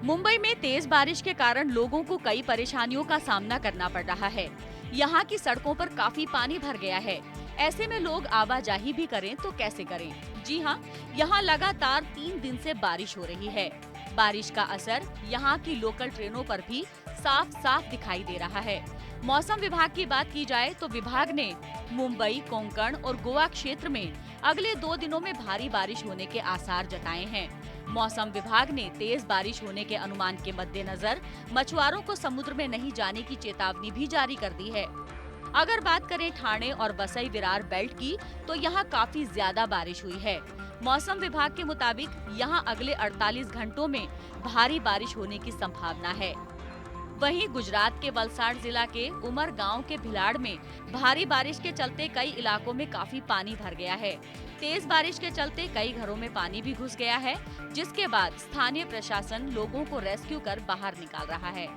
मुंबई में तेज बारिश के कारण लोगों को कई परेशानियों का सामना करना पड़ रहा है। यहाँ की सड़कों पर काफी पानी भर गया है। ऐसे में लोग आवाजाही भी करें तो कैसे करें? जी हाँ, यहाँ लगातार 3 दिन से बारिश हो रही है। बारिश का असर यहाँ की लोकल ट्रेनों पर भी साफ साफ दिखाई दे रहा है। मौसम विभाग की बात की जाए तो विभाग ने मुंबई, कोंकण और गोवा क्षेत्र में अगले 2 दिनों में भारी बारिश होने के आसार जताए हैं। मौसम विभाग ने तेज बारिश होने के अनुमान के मद्देनजर मछुआरों को समुद्र में नहीं जाने की चेतावनी भी जारी कर दी है। अगर बात करें ठाणे और वसई विरार बेल्ट की, तो यहाँ काफी ज्यादा बारिश हुई है। मौसम विभाग के मुताबिक यहाँ अगले 48 घंटों में भारी बारिश होने की संभावना है। वहीं गुजरात के वलसाड जिला के उमरगांव के भिलाड़ में भारी बारिश के चलते कई इलाकों में काफी पानी भर गया है। तेज बारिश के चलते कई घरों में पानी भी घुस गया है, जिसके बाद स्थानीय प्रशासन लोगों को रेस्क्यू कर बाहर निकाल रहा है।